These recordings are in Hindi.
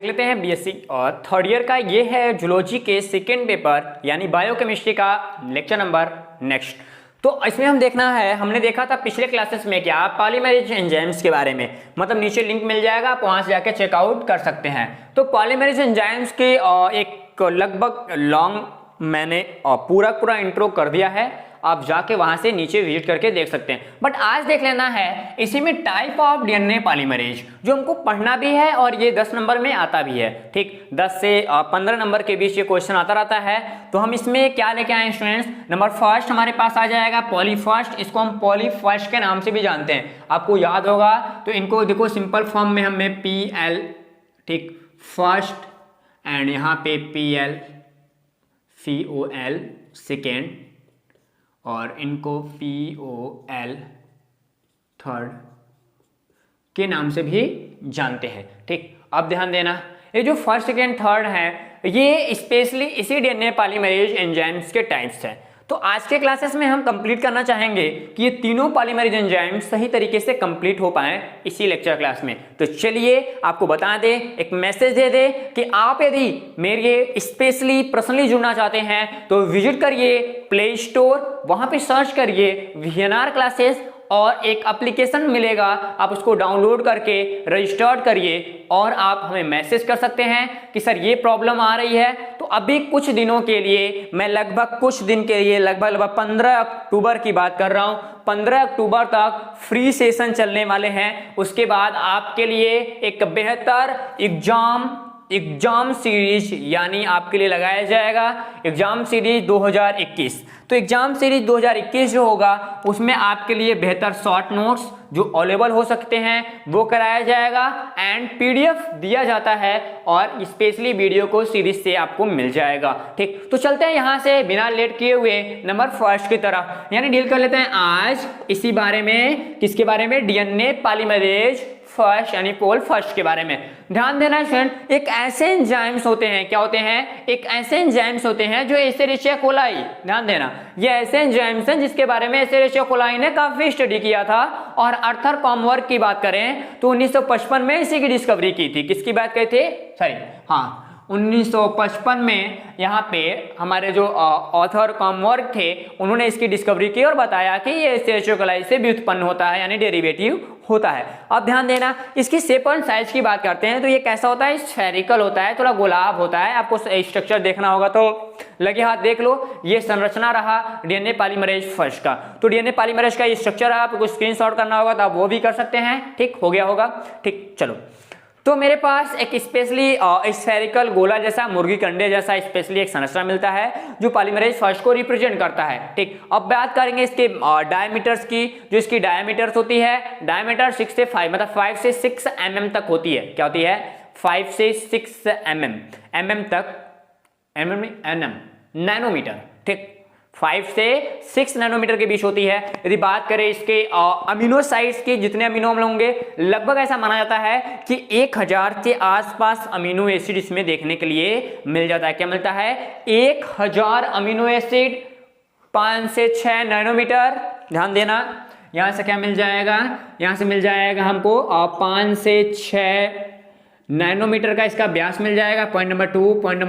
लेते हैं बीएससी और थर्ड ईयर का। ये है जूलॉजी के सेकेंड पेपर यानी बायोकेमिस्ट्री का लेक्चर नंबर नेक्स्ट। तो इसमें हम देखना है, हमने देखा था पिछले क्लासेस में क्या पॉलीमरेज एंजाइम्स के बारे में, मतलब नीचे लिंक मिल जाएगा, आप वहां से जाके चेकआउट कर सकते हैं। तो पॉलीमरेज एंजाइम्स के एक लगभग लॉन्ग मैंने पूरा इंट्रो कर दिया है, आप जाके वहां से नीचे विजिट करके देख सकते हैं। बट आज देख लेना है इसी में टाइप ऑफ डीएनए पॉलीमरेज, जो हमको पढ़ना भी है और ये 10 नंबर में आता भी है। ठीक, 10 से 15 नंबर के बीच ये क्वेश्चन आता रहता है। तो हम इसमें क्या लेके आए स्टूडेंट्स, नंबर फर्स्ट हमारे पास आ जाएगा पॉलीफर्स्ट। इसको हम पॉलीफर्स्ट के नाम से भी जानते हैं, आपको याद होगा। तो इनको देखो सिंपल फॉर्म में हमें PL, ठीक, फर्स्ट, एंड यहाँ पे PL COL सेकेंड, और इनको POL थर्ड के नाम से भी जानते हैं। ठीक, अब ध्यान देना, ये जो फर्स्ट सेकेंड थर्ड है ये स्पेशली इसी डीएनए पॉलीमरेज एंजाइम्स के टाइप्स हैं। तो आज के क्लासेस में हम कंप्लीट करना चाहेंगे कि ये तीनों पॉलीमरेज एंजाइम्स सही तरीके से कंप्लीट हो पाए इसी लेक्चर क्लास में। तो चलिए आपको बता दें, एक मैसेज दे दे कि आप यदि मेरे स्पेशली पर्सनली जुड़ना चाहते हैं तो विजिट करिए प्ले स्टोर, वहां पे सर्च करिए VNR क्लासेस और एक एप्लीकेशन मिलेगा, आप उसको डाउनलोड करके रजिस्टर्ड करिए और आप हमें मैसेज कर सकते हैं कि सर ये प्रॉब्लम आ रही है। तो अभी कुछ दिनों के लिए मैं लगभग 15 अक्टूबर की बात कर रहा हूँ, 15 अक्टूबर तक फ्री सेशन चलने वाले हैं। उसके बाद आपके लिए एक बेहतर एग्जाम सीरीज यानी आपके लिए लगाया जाएगा एग्जाम सीरीज 2021। तो एग्जाम सीरीज 2021 जो होगा उसमें आपके लिए बेहतर शॉर्ट नोट्स जो अवेलेबल हो सकते हैं वो कराया जाएगा, एंड PDF दिया जाता है और स्पेशली वीडियो को सीरीज से आपको मिल जाएगा। ठीक, तो चलते हैं यहाँ से बिना लेट किए हुए नंबर फर्स्ट की तरफ, यानी डील कर लेते हैं आज इसी बारे में। किसके बारे में? डीएनए पॉलीमरेज फर्स्ट यानी पोल फर्स्ट के बारे में। ध्यान देना फ्रेंड, एक ऐसे एंजाइम्स होते हैं, क्या होते हैं? एक ऐसे एंजाइम्स होते हैं जो एस्चेरिचिया कोलाई, ध्यान देना, ये ऐसे एंजाइम्स हैं जिसके बारे में एस्चेरिचिया कोलाई ने काफी स्टडी किया था। और आर्थर कॉमवर्क की बात करें तो 1955 में इसी की डिस्कवरी की थी। किसकी बात कही थी? सॉरी, हाँ, 1955 में यहाँ पे हमारे जो ऑथर कॉमवर्क थे उन्होंने इसकी डिस्कवरी की और बताया कि ये एस्चेरिचिया कोलाई से भी उत्पन्न होता है, यानी डेरिवेटिव होता है। अब ध्यान देना, इसकी शेप और साइज की बात करते हैं तो ये कैसा होता है? स्फेरिकल होता है, थोड़ा गोलाब होता है। आपको स्ट्रक्चर देखना होगा तो लगे हाथ देख लो, ये संरचना रहा डीएनए पॉलीमरेज फर्स्ट का। तो डीएनए पॉलीमरेज का ये स्ट्रक्चर है, आपको स्क्रीनशॉट करना होगा तो आप वो भी कर सकते हैं। ठीक, हो गया होगा। ठीक, चलो, तो मेरे पास एक स्पेशली स्फेरिकल गोला जैसा, मुर्गी कंडे जैसा स्पेशली एक संरचना मिलता है जो पॉलीमरेज फर्स्ट को रिप्रेजेंट करता है। ठीक, अब बात करेंगे इसके डायमीटर्स की। जो इसकी डायमीटर्स होती है, डायमीटर 6 से 5 मतलब 5 से 6 mm तक होती है। क्या होती है? 5 से 6 mm तक, नैनोमीटर। ठीक, 5 से 6 नैनोमीटर के बीच होती है। यदि बात करें इसके अमीनो साइड्स की, जितने अमीनो अम्ल होंगे, लगभग ऐसा माना जाता है कि 1000 के आसपास अमीनो एसिड इसमें देखने के लिए मिल जाता है। क्या मिलता है? 1000 अमीनो एसिड 5 से 6 नैनोमीटर। ध्यान देना, यहां से क्या मिल जाएगा? यहां से मिल जाएगा हमको 5 से 6 नैनोमीटर का इसका व्यास मिल जाएगा। Point number 1। पॉइंट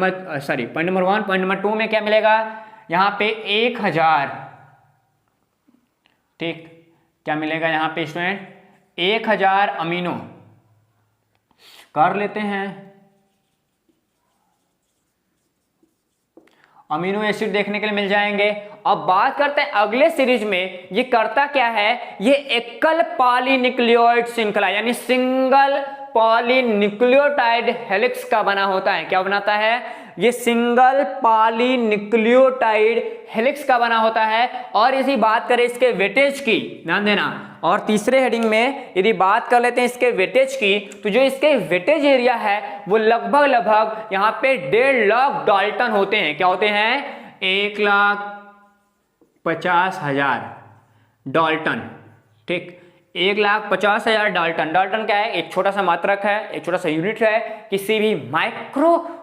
नंबर 2 में क्या मिलेगा? यहां पे 1000, ठीक, क्या मिलेगा यहां पे स्टूडेंट? 1000 अमीनो कर लेते हैं, अमीनो एसिड देखने के लिए मिल जाएंगे। अब बात करते हैं अगले सीरीज में, ये करता क्या है? ये एकल पॉलीन्यूक्लियोइड श्रृंखला यानी सिंगल पॉलीन्यूक्लियोटाइड हेलिक्स का बना होता है। क्या बनाता है? ये सिंगल पॉलीन्यूक्लियोटाइड हेलिक्स का बना होता है। और यदि बात करें इसके वेटेज की, ध्यान देना, और तीसरे हेडिंग में यदि बात कर लेते हैं इसके वेटेज की, तो जो इसके वेटेज एरिया है वो लगभग यहाँ पे 1.5 लाख डाल्टन होते हैं। क्या होते हैं? 1,50,000 डाल्टन। ठीक, 1,50,000 डाल्टन। डाल्टन क्या है? एक छोटा सा मात्रक है, एक छोटा सा यूनिट है किसी भी माइक्रो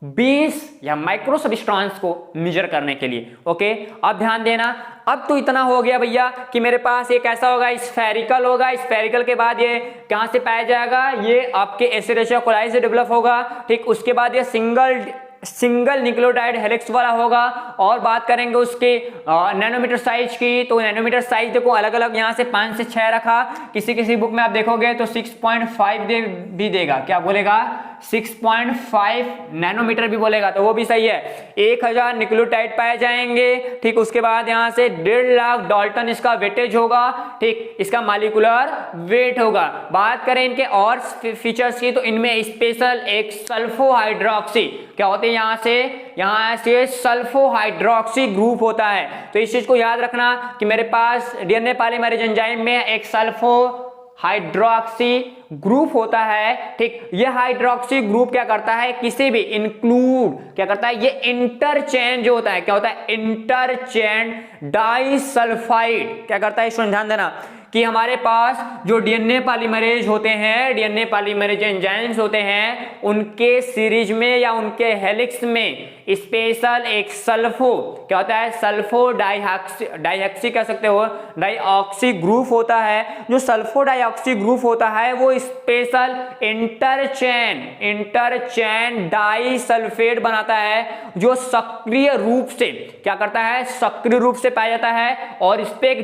20 या माइक्रो सबस्टेंस को मेजर करने के लिए। ओके, अब ध्यान देना, अब तो इतना हो गया भैया कि मेरे पास एक ऐसा होगा स्फेरिकल होगा, स्फेरिकल के बाद ये कहां से पाया जाएगा, ये आपके एसिडेशिया कोलाई से डेवलप होगा। ठीक, उसके बाद ये सिंगल न्यूक्लियोटाइड हेलिक्स वाला होगा। और बात करेंगे उसके नैनोमीटर साइज की, तो नैनोमीटर साइज देखो अलग अलग, यहाँ से 5 से 6 रखा, किसी बुक में आप देखोगे तो 6.5 भी देगा, क्या बोलेगा 6.5 नैनोमीटर भी बोलेगा, तो वो भी सही है। 1000 न्यूक्लियोटाइड पाए जाएंगे। ठीक, उसके बाद यहाँ से 1.5 लाख डाल्टन इसका वेटेज होगा। ठीक, इसका मॉलिक्यूलर वेट होगा। बात करें इनके और फीचर्स की, तो इनमें स्पेशल एक सल्फो हाइड्रोक्सी क्या होते हैं, यहाँ से सल्फो हाइड्रोक्सी ग्रुप होता है। तो इस चीज को याद रखना कि मेरे पास डीएनए पॉलीमरेज एंजाइम में एक सल्फो हाइड्रोक्सी ग्रुप होता है। ठीक, ये हाइड्रोक्सी ग्रुप क्या करता है, किसी भी इंक्लूड क्या करता है, ये इंटरचेन जो होता है, क्या होता है इंटरचेन डाइसल्फाइड क्या करता है, इसको ध्यान देना कि हमारे पास जो डीएनए पॉलीमरेज होते हैं, डीएनए पॉलीमरेज एंजाइम्स होते हैं, उनके सीरीज में या उनके हेलिक्स में स्पेशल एक सल्फो क्या होता है, सल्फो डाइऑक्सी कह सकते हो, डाइऑक्सी ग्रुप होता है। जो सल्फो डाइऑक्सी ग्रुप होता है वो स्पेशल इंटरचेन डाइसल्फेट बनाता है, जो सक्रिय रूप से क्या करता है, सक्रिय रूप से पाया जाता है। और इस पे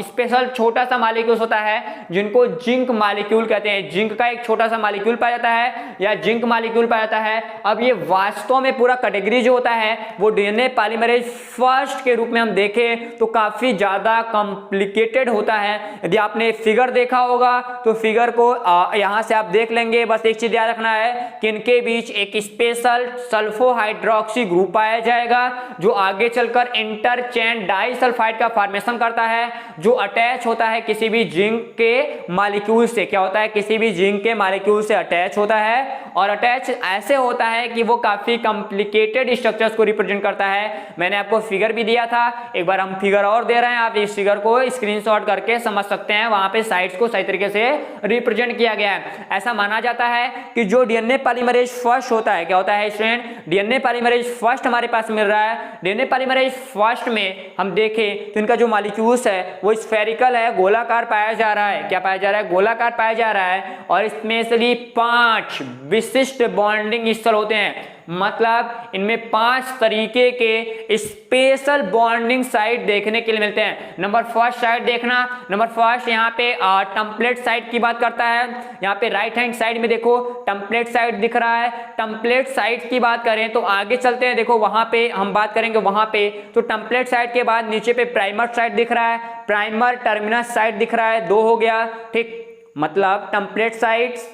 स्पेशल छोटा सा मॉलिक्यूल होता है जिनको जिंक मॉलिक्यूल कहते हैं। जिंक का एक छोटा सा मॉलिक्यूल पाया जाता है या जिंक मॉलिक्यूल पाया जाता है। अब ये वास्तव में पूरा कैटेगरी जो होता है वो डीएनए पॉलीमरेज फर्स्ट के रूप में हम देखें तो काफी ज्यादा कॉम्प्लिकेटेड होता है। यदि आपने फिगर देखा होगा तो फिगर को यहां से आप देख लेंगे। बस एक चीज याद रखना है कि इनके बीच एक स्पेशल सल्फो हाइड्रोक्सी ग्रुप पाया जाएगा जो आगे चलकर इंटरचेन डाइसल्फाइड का फॉर्मेशन करता है, जो अटैच होता है किसी भी जिंक के मॉलिक्यूल से। क्या होता है, किसी भी जिंक के मॉलिक्यूल से अटैच होता है, और अटैच ऐसे होता है कि वो काफी कॉम्प्लिकेटेड स्ट्रक्चर्स को रिप्रेजेंट करता है। मैंने आपको फिगर भी दिया था, एक बार हम फिगर और दे रहे हैं, आप इस फिगर को स्क्रीनशॉट करके समझ सकते हैं। वहां पे साइड्स को सही तरीके से रिप्रेजेंट किया गया है। ऐसा माना जाता है कि जो डीएनए पॉलीमरेज फर्स्ट होता है, क्या होता है स्टूडेंट, डीएनए पॉलीमरेज फर्स्ट हमारे पास मिल रहा है। डीएनए पॉलीमरेज फर्स्ट में हम देखें तो इनका जो मॉलिक्यूल्स है वो स्फेरिकल है, गोलाकार पाया जा रहा है। क्या पाया जा रहा है, गोलाकार पाया जा रहा है। और इसमें से 5 विशिष्ट बॉन्डिंग स्थल होते हैं, मतलब इनमें 5 तरीके के स्पेशल बॉन्डिंग साइट देखने के लिए मिलते हैं। नंबर फर्स्ट साइट देखना, नंबर फर्स्ट यहाँ पे टेम्पलेट साइट की बात करता है। यहाँ पे राइट हैंड साइड में देखो टेम्पलेट साइट दिख रहा है। टेम्पलेट साइट की बात करें तो आगे चलते हैं, देखो वहां पे हम बात करेंगे वहां पे, तो टेम्पलेट साइट के बाद नीचे पे प्राइमर साइट दिख रहा है, प्राइमर टर्मिनस साइट दिख रहा है, 2 हो गया। ठीक, मतलब template sites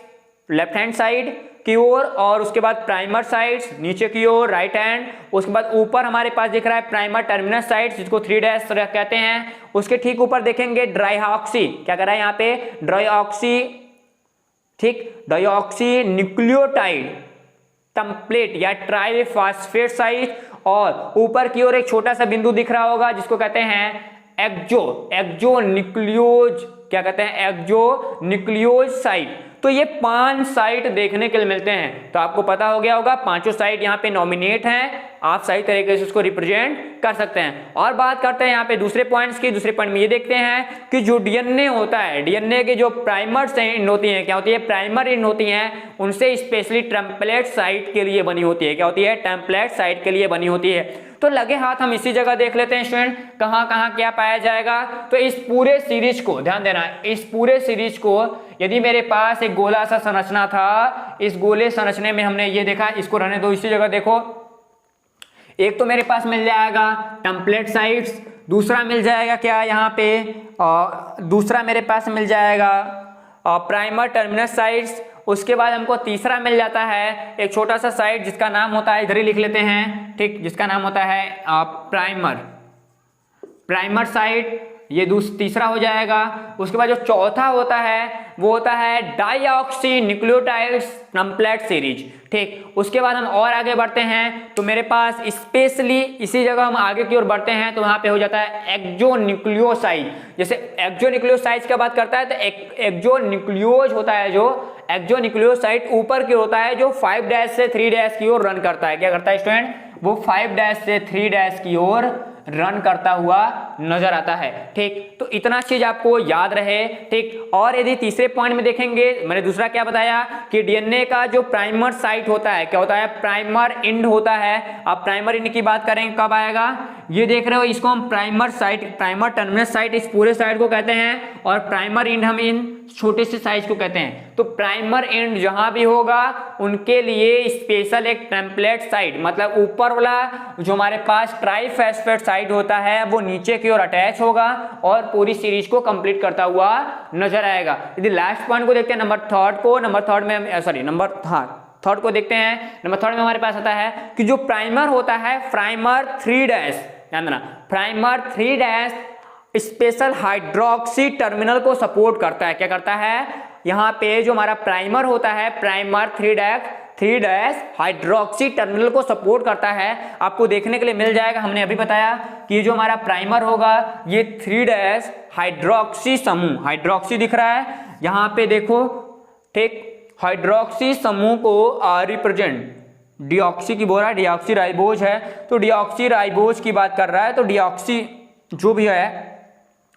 left hand side की ओर और उसके बाद प्राइमर साइड्स नीचे की ओर राइट हैंड, उसके बाद ऊपर हमारे पास दिख रहा है प्राइमर टर्मिनस साइड्स जिसको 3' कहते हैं। उसके ठीक ऊपर देखेंगे डाइऑक्सी, क्या कर रहा है यहाँ पे डाइऑक्सी, ठीक, डाइऑक्सी न्यूक्लियोटाइड टेम्पलेट या ट्राइफॉस्फेट साइट। और ऊपर की ओर एक छोटा सा बिंदु दिख रहा होगा जिसको कहते हैं एक्सो न्यूक्लियोज, क्या कहते हैं एक्सो न्यूक्लियोज साइट। तो ये 5 साइट देखने के लिए मिलते हैं। तो आपको पता हो गया होगा 5 साइट यहाँ पे नॉमिनेट हैं, आप सही तरीके से उसको रिप्रेजेंट कर सकते हैं। और बात करते हैं यहाँ पे दूसरे पॉइंट्स की। दूसरे पॉइंट में ये देखते हैं कि जो डीएनए होता है, डीएनए के जो प्राइमर्स एंड होती हैं, क्या होती है प्राइमर एंड होती हैं, उनसे स्पेशली टेम्पलेट साइट के लिए बनी होती है। क्या होती है, टेम्पलेट साइट के लिए बनी होती है। तो लगे हाथ हम इसी जगह देख लेते हैं स्टूडेंट कहाँ कहाँ क्या पाया जाएगा। तो इस पूरे सीरीज को ध्यान देना, इस पूरे सीरीज को यदि मेरे पास एक गोला सा संरचना था, इस गोले संरचने में हमने ये देखा, इसको रहने दो, इसी जगह देखो, एक तो मेरे पास मिल जाएगा टेम्पलेट साइट्स, दूसरा मिल जाएगा क्या यहाँ पे, दूसरा मेरे पास मिल जाएगा प्राइमर टर्मिनस साइट्स। उसके बाद हमको तीसरा मिल जाता है एक छोटा सा साइट जिसका नाम होता है, इधर ही लिख लेते हैं, ठीक, जिसका नाम होता है प्राइमर साइट। ये तीसरा हो जाएगा। उसके बाद जो चौथा होता है वो होता है डाईऑक्सी न्यूक्लियोटाइड कम्प्लेक्स सीरीज, ठीक। उसके बाद हम और आगे बढ़ते हैं तो मेरे पास स्पेशली इसी जगह हम आगे की ओर बढ़ते हैं तो वहां पे हो जाता है एक्सोन्यूक्लियोसाइड। जैसे एक्सोन्यूक्लियोसाइड की बात करता है तो एक्सोन्यूक्लियोज होता है, जो एक्सोन्यूक्लियोसाइड ऊपर की ओर होता है जो 5' से 3' की ओर रन करता है। क्या करता है स्टूडेंट? वो 5' से 3' की ओर रन करता हुआ नजर आता है, ठीक। तो इतना चीज आपको याद रहे, ठीक। और यदि तीसरे पॉइंट में देखेंगे, मैंने दूसरा क्या बताया कि डीएनए का जो प्राइमर साइट होता है क्या होता है? प्राइमर एंड होता है। अब प्राइमर एंड की बात करें कब आएगा, ये देख रहे हो, इसको हम primer site, primer terminus site इस पूरे साइड को कहते हैं और प्राइमर एंड हम इन छोटे से साइज को कहते हैं। तो प्राइमर एंड जहां भी होगा उनके लिए स्पेशल एक टेम्पलेट साइट, मतलब ऊपर वाला जो हमारे पास ट्राइफॉस्फेट साइट होता है वो नीचे की ओर अटैच होगा और पूरी सीरीज को कंप्लीट करता हुआ नजर आएगा। यदि लास्ट पॉइंट को देखते हैं नंबर थर्ड को, नंबर थर्ड को देखते हैं। नंबर थर्ड में हमारे पास आता है कि जो प्राइमर होता है, प्राइमर 3' ध्यान देना, प्राइमर 3' स्पेशल हाइड्रोक्सी टर्मिनल को सपोर्ट करता है। क्या करता है? यहाँ पे जो हमारा प्राइमर होता है, प्राइमर 3' हाइड्रोक्सी टर्मिनल को सपोर्ट करता है। आपको देखने के लिए मिल जाएगा, हमने अभी बताया कि जो हमारा प्राइमर होगा ये 3' हाइड्रोक्सी समूह, हाइड्रोक्सी दिख रहा है यहाँ पे देखो, ठीक। हाइड्रोक्सी समूह को रिप्रेजेंट, डीऑक्सी की बोल रहा है, डीऑक्सी राइबोज है तो डीऑक्सी राइबोज की बात कर रहा है, तो डीऑक्सी जो भी है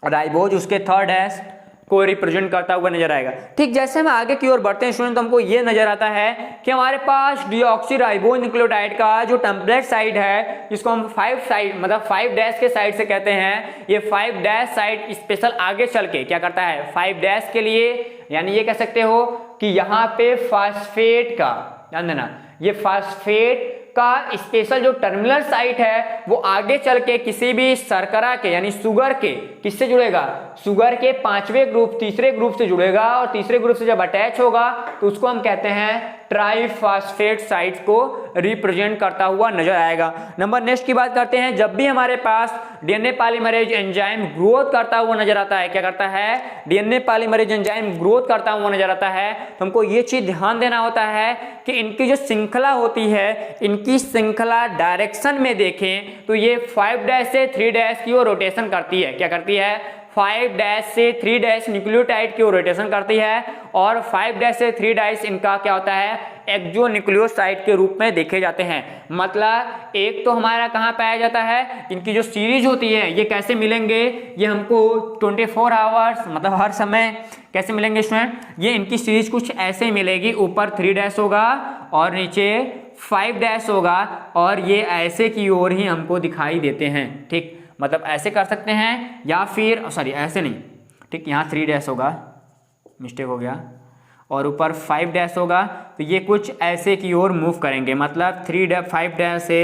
राइबोज उसके 3' को रिप्रेजेंट करता हुआ नजर आएगा, ठीक। जैसे हम आगे की ओर बढ़ते हैं स्टूडेंट तो हमको ये नजर आता है कि हमारे पास डीऑक्सी राइबोज न्यूक्लियोटाइड का जो टेम्पलेट साइड है, जिसको हम 5' के साइड से कहते हैं, ये 5' साइड स्पेशल आगे चल के क्या करता है? 5' के लिए, यानी ये कह सकते हो कि यहाँ पे फास्फेट का, ध्यान देना, ये फास्फेट का स्पेशल जो टर्मिनल साइट है वो आगे चल के किसी भी शर्करा के यानी शुगर के किससे जुड़ेगा? शुगर के 5वें ग्रुप, तीसरे ग्रुप से जुड़ेगा और तीसरे ग्रुप से जब अटैच होगा तो उसको हम कहते हैं ट्राइफॉस्फेट साइट को रिप्रेजेंट करता हुआ नजर आएगा। नंबर नेक्स्ट की बात करते हैं, जब भी हमारे पास डीएनए पॉलीमरेज एंजाइम ग्रोथ करता हुआ नजर आता है, क्या करता है? डीएनए पॉलीमरेज एंजाइम ग्रोथ करता हुआ नजर आता है तो हमको ये चीज ध्यान देना होता है कि इनकी जो श्रृंखला होती है, इनकी श्रृंखला डायरेक्शन में देखें तो ये 5' से 3' की ओर रोटेशन करती है। क्या करती है? 5' से 3' न्यूक्लियोटाइड की ओर रोटेशन करती है और 5' से 3' इनका क्या होता है? एक्सोन्यूक्लियोसाइड के रूप में देखे जाते हैं। मतलब एक तो हमारा कहाँ पाया जाता है, इनकी जो सीरीज होती है ये कैसे मिलेंगे, ये हमको 24 आवर्स मतलब हर समय कैसे मिलेंगे स्टूडेंट? ये इनकी सीरीज कुछ ऐसे मिलेगी, ऊपर 3' होगा और नीचे 5' होगा और ये ऐसे की ओर ही हमको दिखाई देते हैं, ठीक। मतलब ऐसे कर सकते हैं या फिर सॉरी ऐसे नहीं, ठीक। यहाँ 3' होगा, मिस्टेक हो गया, और ऊपर 5' होगा तो ये कुछ ऐसे की ओर मूव करेंगे, मतलब 5' से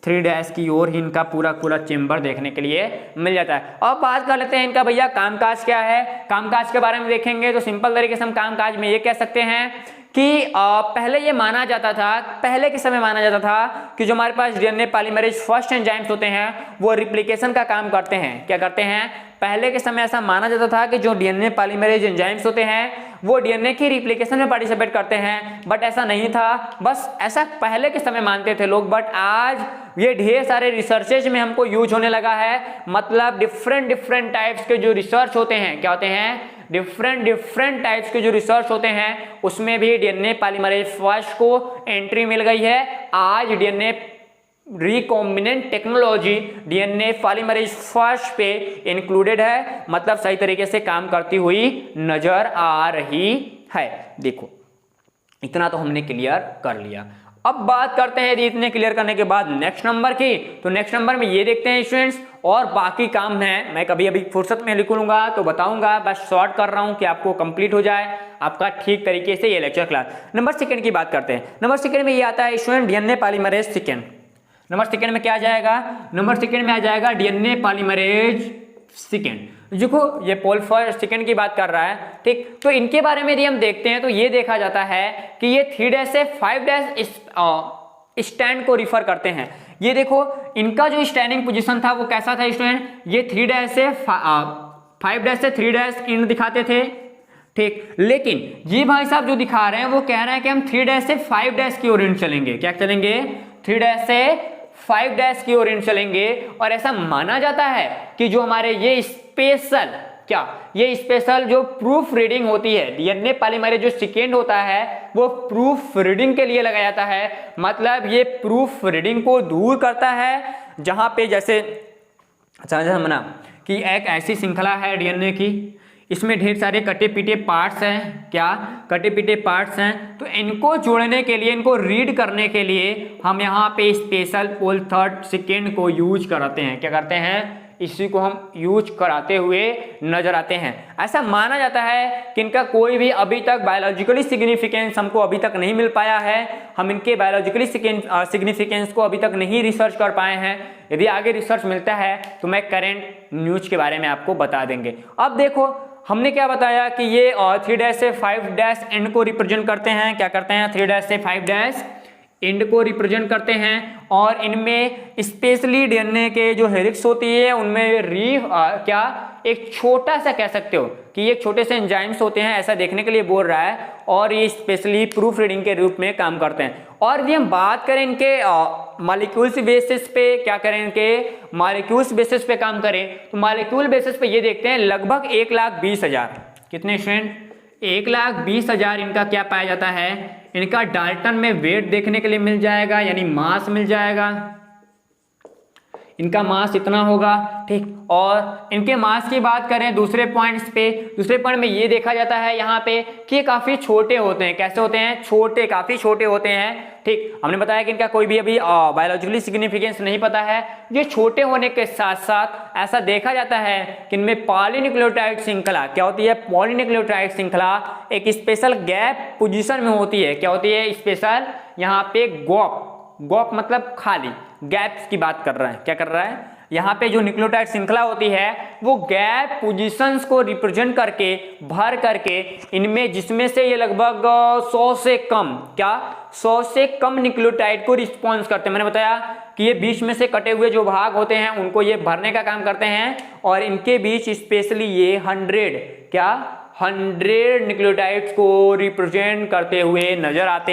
3' की ओर ही इनका पूरा चेम्बर देखने के लिए मिल जाता है। अब बात कर लेते हैं इनका भैया कामकाज क्या है। कामकाज के बारे में देखेंगे तो सिंपल तरीके से हम कामकाज में ये कह सकते हैं कि पहले ये माना जाता था, पहले के समय माना जाता था कि जो हमारे पास डीएनए पॉलीमरेज फर्स्ट एंजाइम्स होते हैं वो रिप्लिकेशन का काम करते हैं। क्या करते हैं? पहले के समय ऐसा माना जाता था कि जो डीएनए पॉलीमरेज एंजाइम्स होते हैं वो डीएनए की रिप्लिकेशन में पार्टिसिपेट करते हैं, बट ऐसा नहीं था, बस ऐसा पहले के समय मानते थे लोग। बट आज ये ढेर सारे रिसर्चेज में हमको यूज होने लगा है, मतलब डिफरेंट टाइप्स के जो रिसर्च होते हैं, क्या होते हैं? डिफरेंट टाइप्स के जो रिसर्च होते हैं उसमें भी डीएनए पॉलीमरेज फर्स्ट को एंट्री मिल गई है। आज DNA recombinant technology DNA polymerase first पे इंक्लूडेड है, मतलब सही तरीके से काम करती हुई नजर आ रही है। देखो इतना तो हमने क्लियर कर लिया। अब बात करते हैं यदि इतने क्लियर करने के बाद नेक्स्ट नंबर की, तो नेक्स्ट नंबर में ये देखते हैं स्टूडेंट्स, और बाकी काम है मैं कभी अभी फुर्सत में लिख लूंगा तो बताऊंगा, बस शॉर्ट कर रहा हूं कि आपको कंप्लीट हो जाए आपका ठीक तरीके से ये लेक्चर क्लास। नंबर सेकंड की बात करते हैं। नंबर सेकंड में ये आता है student DNA polymerase second. Number second में क्या आ जाएगा? नंबर सेकंड में आ जाएगा डीएनए पॉलीमरेज सेकंड। देखो ये पोल फर्स्ट सेकंड की बात कर रहा है, ठीक। तो इनके बारे में यदि हम देखते हैं तो ये देखा जाता है कि ये 3' से 5' स्टैंड को रिफर करते हैं, ये देखो इनका जो स्टैंडिंग पोजीशन था वो कैसा था स्टूडेंट, ये 3 डैश से 5 डैश से 3 डैश इंड दिखाते थे, ठीक। लेकिन ये भाई साहब जो दिखा रहे हैं वो कह रहे हैं कि हम 3 डैश से 5 डैश की ओर चलेंगे। क्या चलेंगे? 3 डैश से 5 डैश की ओर चलेंगे। और ऐसा माना जाता है कि जो हमारे ये स्पेशल ये स्पेशल जो प्रूफ रीडिंग होती है, डीएनए पॉलीमरेज जो सेकेंड होता है वो प्रूफ रीडिंग के लिए लगाया जाता है। मतलब ये प्रूफ रीडिंग को दूर करता है, जहां पे जैसे समझना कि एक ऐसी श्रृंखला है डीएनए की, इसमें ढेर सारे कटे पीटे पार्ट्स हैं, क्या कटे पीटे पार्ट्स हैं, तो इनको जोड़ने के लिए, इनको रीड करने के लिए हम यहाँ पे स्पेशल पोल थर्ड सेकेंड को यूज कराते हैं। क्या करते हैं? इसी को हम यूज कराते हुए नजर आते हैं। ऐसा माना जाता है कि इनका कोई भी अभी तक बायोलॉजिकली सिग्निफिकेंस हमको अभी तक नहीं मिल पाया है, हम इनके बायोलॉजिकली सिग्निफिकेंस को अभी तक नहीं रिसर्च कर पाए हैं। यदि आगे रिसर्च मिलता है तो मैं करेंट न्यूज के बारे में आपको बता देंगे। अब देखो हमने क्या बताया कि ये 3 डैश से 5 डैश एंड को रिप्रेजेंट करते हैं। क्या करते हैं? 3 डैश से 5 डैश एंड को रिप्रेजेंट करते हैं। और इनमें स्पेशली डीएनए के जो हेलिक्स होती है उनमें क्या एक छोटा सा कह सकते हो कि एक छोटे से एंजाइम्स होते हैं, ऐसा देखने के लिए बोल रहा है। और ये स्पेशली प्रूफ रीडिंग के रूप में काम करते हैं। और यदि हम बात करें इनके मॉलिक्यूल्स बेसिस पे, क्या करें इनके मॉलिक्यूल्स बेसिस पे काम करें, तो मॉलिक्यूल बेसिस पे ये देखते हैं लगभग 1,20,000, कितने स्टूडेंट? 1,20,000 इनका क्या पाया जाता है? इनका डाल्टन में वेट देखने के लिए मिल जाएगा, यानी मास मिल जाएगा। इनका मास इतना होगा, ठीक। और इनके मास की बात करें दूसरे पॉइंट्स पे, दूसरे पॉइंट में ये देखा जाता है यहाँ पे कि ये काफी छोटे होते हैं। कैसे होते हैं? छोटे, काफी छोटे होते हैं, ठीक। हमने बताया कि इनका कोई भी अभी बायोलॉजिकली सिग्निफिकेंस नहीं पता है। ये छोटे होने के साथ साथ ऐसा देखा जाता है कि इनमें पॉलीन्यूक्लियोटाइड श्रृंखला क्या होती है? पॉलीन्यूक्लियोटाइड श्रृंखला एक स्पेशल गैप पोजीशन में होती है। क्या होती है? स्पेशल यहाँ पे गॉप मतलब खाली, गैप्स की बात कर रहा है। क्या कर रहा है? यहाँ पे जो न्यूक्लियोटाइड श्रृंखला होती है वो गैप पोजीशंस को रिप्रेजेंट करके भर करके इनमें, जिसमें से ये लगभग 100 से कम, क्या 100 से कम न्यूक्लियोटाइड को रिस्पॉन्स करते हैं। मैंने बताया कि ये बीच में से कटे हुए जो भाग होते हैं उनको ये भरने का काम करते हैं। और इनके बीच स्पेशली ये 100 न्यूक्लियोटाइड्स को रिप्रेजेंट करते हुए नजर आते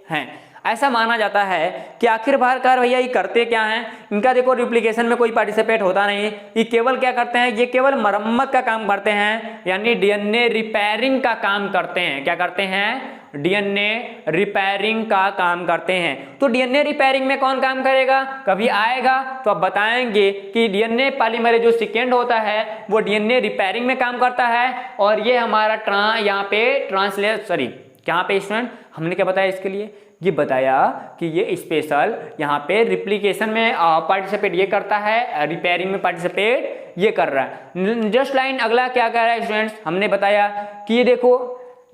हैं। ऐसा माना जाता है कि आखिरकार भैया ये करते क्या हैं? इनका देखो रिप्लिकेशन में कोई पार्टिसिपेट होता नहीं, ये केवल क्या करते हैं? ये केवल मरम्मत का काम करते हैं, यानी डीएनए रिपेयरिंग का काम करते हैं। क्या करते हैं? डीएनए रिपेयरिंग का काम करते हैं। तो डीएनए रिपेयरिंग में कौन काम करेगा? कभी आएगा तो अब बताएंगे कि डीएनए पॉलीमरेज जो सेकेंड होता है वो डीएनए रिपेयरिंग में काम करता है। और ये हमारा यहाँ पे यहाँ पे स्टूडेंट हमने क्या बताया इसके लिए? ये बताया कि ये स्पेशल यहाँ पे रिप्लिकेशन में पार्टिसिपेट ये करता है, रिपेयरिंग में पार्टिसिपेट ये कर रहा है। जस्ट लाइन अगला क्या कर रहा है स्टूडेंट्स? हमने बताया कि ये देखो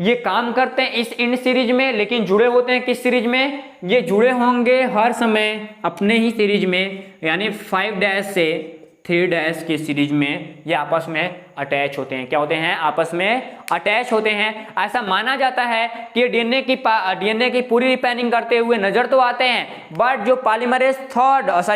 ये काम करते हैं इस इंड सीरीज में, लेकिन जुड़े होते हैं किस सीरीज में? ये जुड़े होंगे हर समय अपने ही सीरीज में, यानी 5 डैश से 3 डैश की सीरीज में ये आपस में अटैच होते हैं। क्या होते हैं? आपस में अटैच होते हैं। ऐसा माना जाता है कि डीएनए की पूरी रिपेयरिंग करते हुए नजर तो आते हैं, बट जो पॉलीमरेज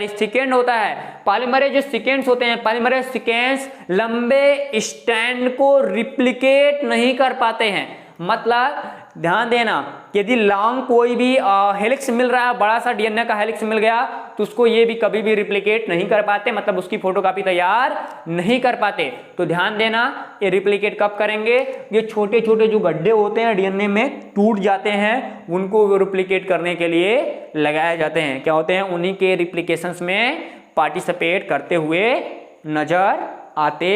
सेकेंड होता है, पॉलीमरेज जो सीक्वेंस होते हैं, पॉलीमरेज सीक्वेंस लंबे स्टैंड को रिप्लिकेट नहीं कर पाते हैं। मतलब ध्यान देना, यदि लॉन्ग कोई भी हेलिक्स मिल रहा है, बड़ा सा डीएनए का हेलिक्स मिल गया, तो उसको ये भी कभी भी रिप्लिकेट नहीं कर पाते, मतलब उसकी फोटोकॉपी तैयार नहीं कर पाते। तो ध्यान देना, ये रिप्लिकेट कब करेंगे? ये छोटे छोटे जो गड्ढे होते हैं डीएनए में टूट जाते हैं, उनको रिप्लिकेट करने के लिए लगाए जाते हैं। क्या होते हैं? उन्हीं के रिप्लिकेशंस में पार्टिसिपेट करते हुए नजर आते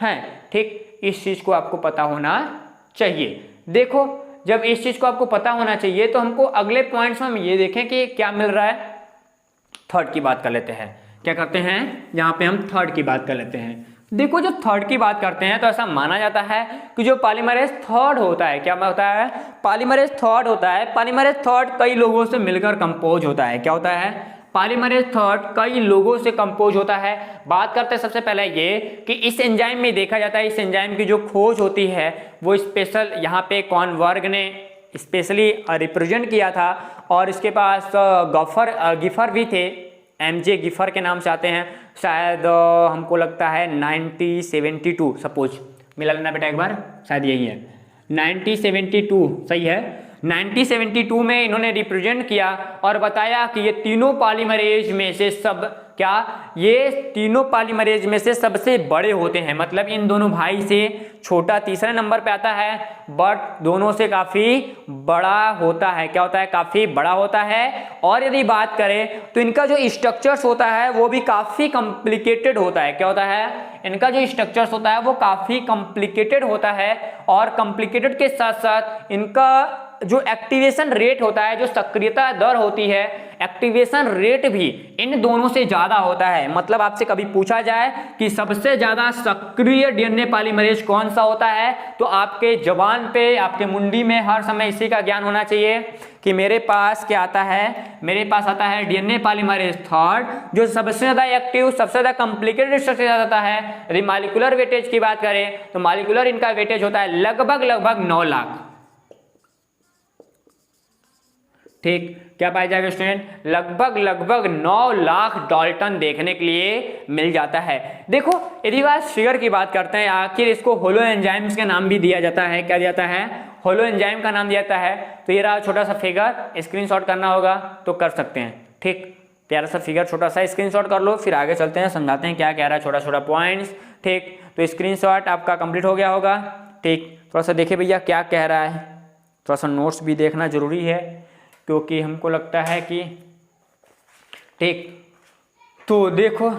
हैं। ठीक, इस चीज को आपको पता होना चाहिए। देखो, जब इस चीज को आपको पता होना चाहिए तो हमको अगले पॉइंट्स में हम ये देखें कि क्या मिल रहा है। थर्ड की बात कर लेते हैं। क्या करते हैं? यहाँ पे हम थर्ड की बात कर लेते हैं। देखो, जब थर्ड की बात करते हैं तो ऐसा माना जाता है कि जो पॉलीमरेज थर्ड होता है, क्या होता है? पॉलीमरेज थर्ड होता है। पॉलीमरेज थर्ड कई लोगों से मिलकर कंपोज होता है। क्या होता है? पॉलीमरेज थर्ड कई लोगों से कंपोज होता है। बात करते हैं सबसे पहले ये कि इस एंजाइम में देखा जाता है, इस एंजाइम की जो खोज होती है वो स्पेशल यहाँ पे कॉनवर्ग ने स्पेशली रिप्रेजेंट किया था, और इसके पास गिफर भी थे, MJ गिफर के नाम से आते हैं। शायद हमको लगता है 1972 सपोज, मिला लेना बेटा एक बार, शायद यही है 1972, सही है। 1972 में इन्होंने रिप्रेजेंट किया और बताया कि ये तीनों पॉलीमरेज में से ये तीनों पॉलीमरेज में से सबसे बड़े होते हैं, मतलब इन दोनों भाई से छोटा तीसरे नंबर पे आता है, बट दोनों से काफी बड़ा होता है। क्या होता है? काफी बड़ा होता है। और यदि बात करें तो इनका जो स्ट्रक्चर्स होता है वो भी काफी कॉम्प्लिकेटेड होता है। क्या होता है? इनका जो स्ट्रक्चर्स होता है वो काफी कॉम्प्लिकेटेड होता है, और कॉम्प्लिकेटेड के साथ साथ इनका जो एक्टिवेशन रेट होता है, जो सक्रियता दर होती है, एक्टिवेशन रेट भी इन दोनों से ज्यादा होता है। मतलब आपसे कभी पूछा जाए कि सबसे ज्यादा सक्रिय डीएनए पॉलीमरेज कौन सा होता है, तो आपके जबान पे, आपके मुंडी में हर समय इसी का ज्ञान होना चाहिए कि मेरे पास क्या आता है, मेरे पास आता है डीएनए पॉलीमरेज थर्ड, जो सबसे ज्यादा एक्टिव, सबसे ज्यादा कॉम्प्लिकेटेड स्ट्रक्चर आता है। यदि मॉलिक्यूलर वेटेज की बात करें तो मॉलिक्यूलर इनका वेटेज होता है लगभग 9 लाख। ठीक, क्या पाया जाएगा स्टूडेंट? लगभग 9 लाख डाल्टन देखने के लिए मिल जाता है। देखो यदि बात फिगर की बात करते हैं, आखिर इसको होलो एंजाइम्स का नाम भी दिया जाता है। क्या दिया जाता है? होलो एंजाइम का नाम दिया जाता है। तो ये रहा छोटा सा फिगर, स्क्रीनशॉट करना होगा तो कर सकते हैं। ठीक, प्यारा सा फिगर, छोटा सा स्क्रीनशॉट कर लो, फिर आगे चलते हैं, समझाते हैं क्या कह रहा है, छोटा छोटा पॉइंट्स। ठीक, तो स्क्रीनशॉट आपका कंप्लीट हो गया होगा। ठीक, थोड़ा सा देखिए भैया क्या कह रहा है, थोड़ा सा नोट्स भी देखना जरूरी है, क्योंकि हमको लगता है कि ठीक, तो देखो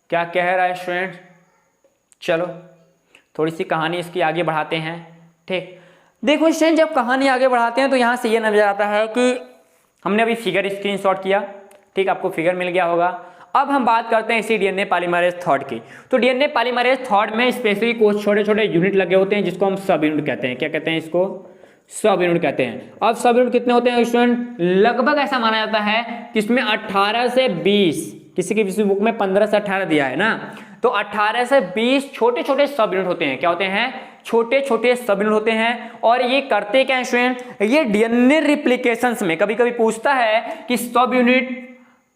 क्या कह रहा है स्टूडेंट। चलो थोड़ी सी कहानी इसकी आगे बढ़ाते हैं। ठीक, देखो स्टूडेंट जब कहानी आगे बढ़ाते हैं तो यहाँ से ये नजर आता है कि हमने अभी फिगर स्क्रीनशॉट किया। ठीक, आपको फिगर मिल गया होगा। अब हम बात करते हैं इसी डीएनए पॉलीमरेज थर्ड की। तो डीएनए पॉलीमरेज थर्ड में स्पेशली कुछ छोटे छोटे यूनिट लगे होते हैं जिसको हम सब यूनिट कहते हैं। क्या कहते हैं इसको? सब यूनिट कहते हैं। अब सब यूनिट कितने होते हैं स्टूडेंट? लगभग ऐसा माना जाता है कि इसमें 18 से 20, किसी की बुक में 15 से 18 दिया है ना, तो 18 से 20 छोटे छोटे सब यूनिट होते हैं। क्या होते हैं? छोटे छोटे सब यूनिट होते हैं। और ये करते क्या है स्टूडेंट? ये डीएनए रिप्लिकेशंस में कभी कभी पूछता है कि सब यूनिट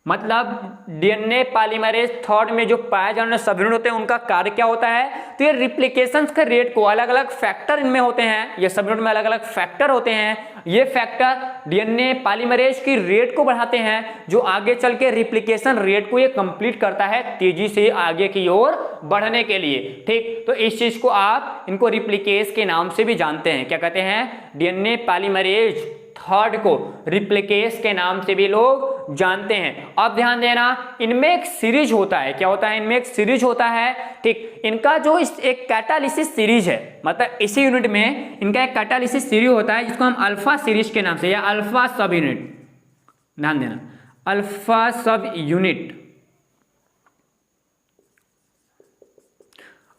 मतलब डीएनए पॉलीमरेज थर्ड में जो पाए जाने वाले सब यूनिट होते हैं उनका कार्य क्या होता है। तो ये रिप्लिकेशंस के रेट को, अलग अलग फैक्टर इनमें होते हैं, ये सब यूनिट में अलग अलग फैक्टर होते हैं। ये फैक्टर डीएनए पॉलीमरेज की रेट को बढ़ाते हैं, जो आगे चल के रिप्लिकेशन रेट को ये कंप्लीट करता है तेजी से आगे की ओर बढ़ने के लिए। ठीक, तो इस चीज को आप इनको रिप्लिकेस के नाम से भी जानते हैं। क्या कहते हैं? डीएनए पॉलीमरेज थर्ड को रिप्लिकेस के नाम से भी लोग जानते हैं। अब ध्यान देना, इनमें एक सीरीज होता है। क्या होता है? इनमें एक सीरीज होता है। ठीक, इनका जो एक कैटालिसिस सीरीज है, मतलब इसी यूनिट में इनका एक कैटालिसिस सीरीज होता है जिसको हम अल्फा सीरीज के नाम से, या अल्फा सब यूनिट, ध्यान देना, अल्फा सब यूनिट,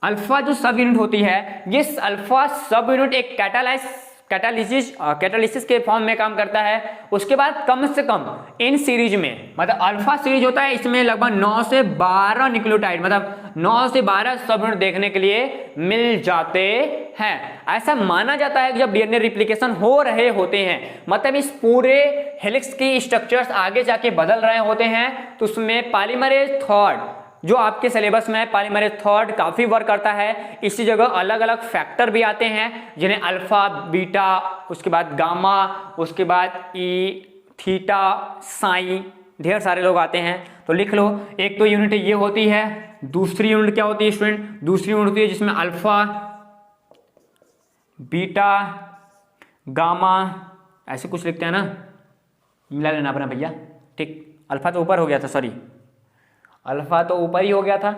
अल्फा जो सब यूनिट होती है, ये अल्फा सब यूनिट एक कैटालिसिस के फॉर्म में काम करता है। उसके बाद कम से कम इन सीरीज में, मतलब अल्फा सीरीज होता है, इसमें लगभग 9 से 12 न्यूक्लियोटाइड, मतलब 9 से 12 सब यूनिट देखने के लिए मिल जाते हैं। ऐसा माना जाता है कि जब डीएनए रिप्लिकेशन हो रहे होते हैं, मतलब इस पूरे हेलिक्स की स्ट्रक्चर्स आगे जाके बदल रहे होते हैं, तो उसमें पॉलीमरेज थर्ड जो आपके सिलेबस में पॉलीमरेज थर्ड काफी वर्क करता है। इसी जगह अलग अलग फैक्टर भी आते हैं जिन्हें अल्फा, बीटा, उसके बाद गामा, उसके बाद ई, थीटा, साइन, ढेर सारे लोग आते हैं। तो लिख लो, एक तो यूनिट ये होती है। दूसरी यूनिट क्या होती है स्टूडेंट? दूसरी यूनिट होती है जिसमें अल्फा, बीटा, गामा, ऐसे कुछ लिखते हैं ना, मिला लेना अपना भैया। ठीक, अल्फा तो ऊपर हो गया था, सॉरी, अल्फा तो ऊपर ही हो गया था।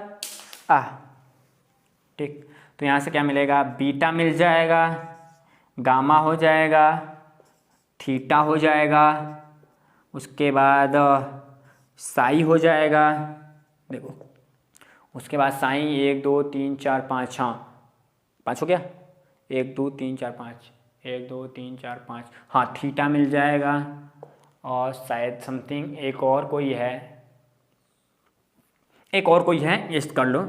ठीक, तो यहाँ से क्या मिलेगा? बीटा मिल जाएगा, गामा हो जाएगा, थीटा हो जाएगा, उसके बाद साई हो जाएगा। देखो, उसके बाद साई 1 2 3 4 5, हाँ 5 हो गया, 1 2 3 4 5, 1 2 3 4 5, हाँ थीटा मिल जाएगा, और शायद समथिंग एक और कोई है, ये कर लो।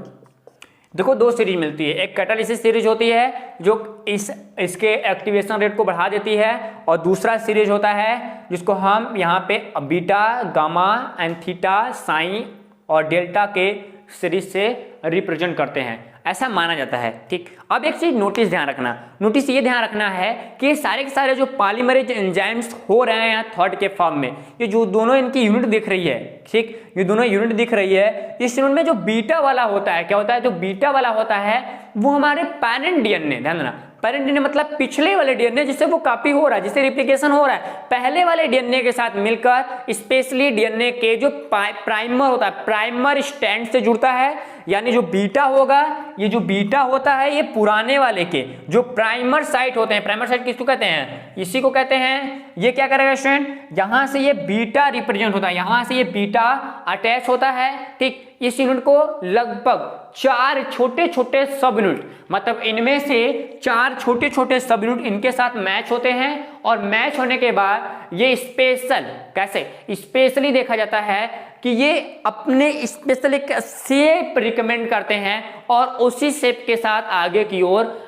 देखो दो सीरीज मिलती है, एक कैटालिसिस सीरीज होती है जो इसके एक्टिवेशन रेट को बढ़ा देती है, और दूसरा सीरीज होता है जिसको हम यहाँ पे beta, gamma and theta, sine और डेल्टा के सीरीज से रिप्रेजेंट करते हैं, ऐसा माना जाता है। ठीक, अब एक चीज नोटिस ध्यान रखना, नोटिस ये ध्यान रखना है कि सारे के सारे जो पॉलीमरेज एंजाइम्स हो रहे हैं थर्ड के फॉर्म में, ये जो दोनों इनकी यूनिट दिख रही है, ठीक, ये दोनों यूनिट दिख रही है, इस यूनिट में जो बीटा वाला होता है, क्या होता है, जो बीटा वाला होता है वो हमारे पेरेंट डीएनए, ध्यान देना, पेरेंट डीएनए मतलब पिछले वाले डीएनए जिससे वो कॉपी हो रहा है, जिससे रिप्लिकेशन हो रहा है, पहले वाले डीएनए के साथ मिलकर स्पेशली डीएनए के जो प्राइमर होता है, प्राइमर स्ट्रैंड से जुड़ता है, यानी जो बीटा होगा, ये जो बीटा होता है ये पुराने वाले के जो प्राइमर साइट होते हैं, प्राइमर साइट किसको कहते हैं, इसी को कहते हैं। ये क्या करेगा स्टूडेंट, यहां से ये बीटा रिप्रेजेंट होता है, यहां से ये बीटा अटैच होता है, ठीक, इस यूनिट को लगभग 4 छोटे छोटे सब यूनिट, मतलब इनमें से 4 छोटे छोटे सब यूनिट इनके साथ मैच होते हैं, और मैच होने के बाद ये स्पेशल, कैसे स्पेशली देखा जाता है कि ये अपने स्पेशल एक शेप रिकमेंड करते हैं, और उसी शेप के साथ आगे की ओर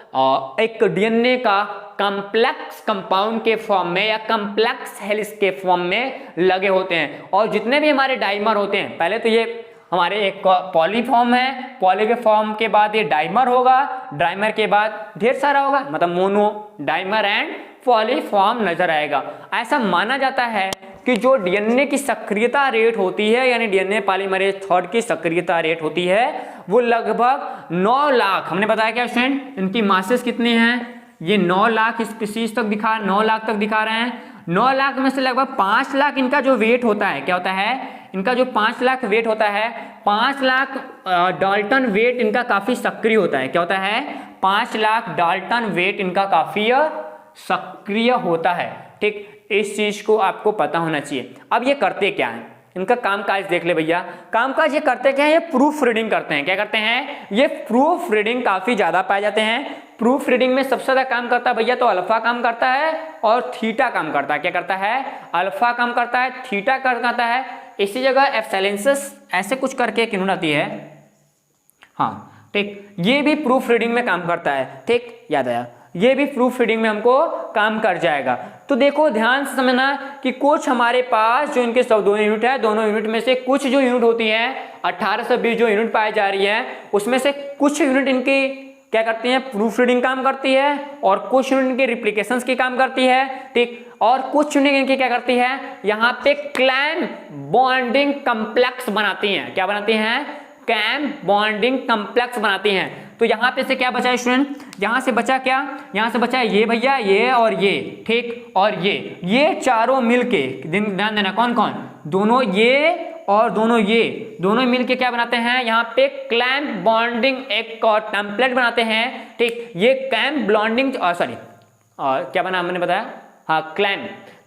एक डीएनए का कॉम्प्लेक्स कंपाउंड के फॉर्म में या कॉम्प्लेक्स हेलिक्स के फॉर्म में लगे होते हैं। और जितने भी हमारे डाइमर होते हैं, पहले तो ये हमारे एक पॉली फॉर्म है, पॉली के फॉर्म के बाद ये डाइमर होगा, डाइमर के बाद ढेर सारा होगा, मतलब mono, dimer and poly form नजर आएगा। ऐसा माना जाता है कि जो डीएनए की सक्रियता रेट होती है, यानी डीएनए पॉलीमरेज थर्ड की सक्रियता रेट होती है, वो लगभग 9 लाख, हमने बताया क्या स्टूडेंट, इनकी मासेस कितनी हैं, ये 9 लाख स्पीसीज तक 9 लाख तक दिखा रहे हैं। 9 लाख में से लगभग 5 लाख इनका जो वेट होता है, क्या होता है, इनका जो 5 लाख वेट होता है, 5 लाख डाल्टन वेट इनका काफी सक्रिय होता है, क्या होता है, 5 लाख डाल्टन वेट इनका काफी सक्रिय होता है। ठीक, इस चीज को आपको पता होना चाहिए। अब ये करते क्या है, इनका कामकाज देख ले भैया, कामकाज ये करते क्या है, ये प्रूफ रीडिंग करते हैं। क्या करते हैं, ये प्रूफ रीडिंग काफी ज्यादा पाए जाते हैं। प्रूफ रीडिंग में सबसे ज्यादा काम करता है भैया तो अल्फा काम करता है और थीटा काम करता है। क्या करता है, अल्फा काम करता है, थीटा काम करता है। इसी जगह एप्सिलॉन्स ऐसे कुछ करके एक यूनिट आती है, हाँ ठीक, ये भी प्रूफ रीडिंग में काम करता है। ठीक, याद आया, ये भी प्रूफ रीडिंग में हमको काम कर जाएगा। तो देखो ध्यान से समझना कि कुछ हमारे पास जो इनके सब दोनों यूनिट है, दोनों यूनिट में से कुछ जो यूनिट होती है 18 से 20 जो यूनिट पाई जा रही है, उसमें से कुछ यूनिट इनकी क्या करती है, प्रूफ रीडिंग काम करती है, और कुछ यूनिट इनके रिप्लिकेशंस की काम करती है। ठीक, और कुछ यूनिट इनकी क्या करती है, यहाँ पे क्लैम्प बॉन्डिंग कॉम्प्लेक्स बनाती हैं। क्या बनाती हैं, क्लैम्प बॉन्डिंग कॉम्प्लेक्स बनाती हैं। तो यहाँ पे से क्या बचा है स्टूडेंट, यहाँ से बचा क्या, यहाँ से बचा ये भैया, ये और ये, ठीक, और ये चारों मिलके, ध्यान देना, कौन कौन, दोनों ये और दोनों ये, दोनों मिलके क्या बनाते हैं, यहाँ पे क्लैम्प बॉन्डिंग एक और टेम्पलेट बनाते हैं। ठीक, ये क्लैम्प बॉन्डिंग और क्या बना हमने बताया, हाँ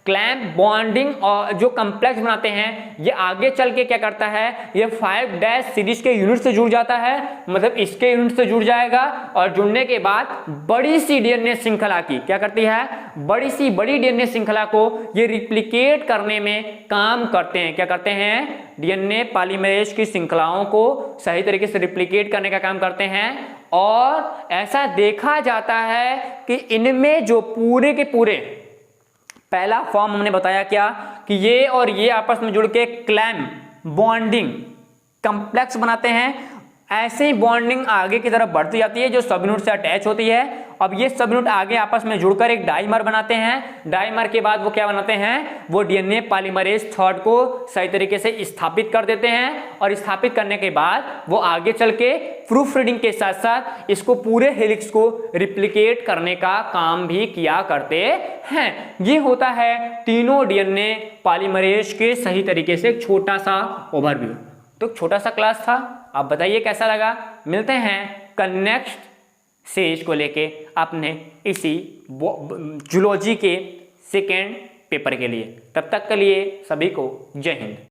क्लैम्प बॉन्डिंग और जो कॉम्प्लेक्स बनाते हैं, ये आगे चल के क्या करता है, ये 5' सीरीज के यूनिट से जुड़ जाता है, मतलब इसके यूनिट से जुड़ जाएगा, और जुड़ने के बाद बड़ी सी डीएनए श्रृंखला की क्या करती है, बड़ी डीएनए श्रृंखला को ये रिप्लिकेट करने में काम करते हैं। क्या करते हैं, डीएनए पॉलीमरेज की श्रृंखलाओं को सही तरीके से रिप्लिकेट करने का काम करते हैं। और ऐसा देखा जाता है कि इनमें जो पूरे के पूरे पहला फॉर्म हमने बताया क्या, कि ये और ये आपस में जुड़ के क्लैम्प बॉन्डिंग कॉम्प्लेक्स बनाते हैं। ऐसे ही बॉन्डिंग आगे की तरफ बढ़ती जाती है जो सब यूनिट से अटैच होती है। अब ये सब यूनिट आगे आपस में जुड़कर एक डाइमर बनाते हैं। डाइमर के बाद वो क्या बनाते हैं, वो डीएनए पॉलीमरेज थर्ड को सही तरीके से स्थापित कर देते हैं, और स्थापित करने के बाद वो आगे चल के प्रूफ रीडिंग के साथ साथ इसको पूरे हेलिक्स को रिप्लिकेट करने का काम भी किया करते हैं। ये होता है तीनों डीएनए पॉलीमरेज के सही तरीके से एक छोटा सा ओवरव्यू। तो छोटा सा क्लास था, आप बताइए कैसा लगा। मिलते हैं नेक्स्ट सीरीज को लेके अपने इसी जूलॉजी के सेकेंड पेपर के लिए। तब तक के लिए सभी को जय हिंद।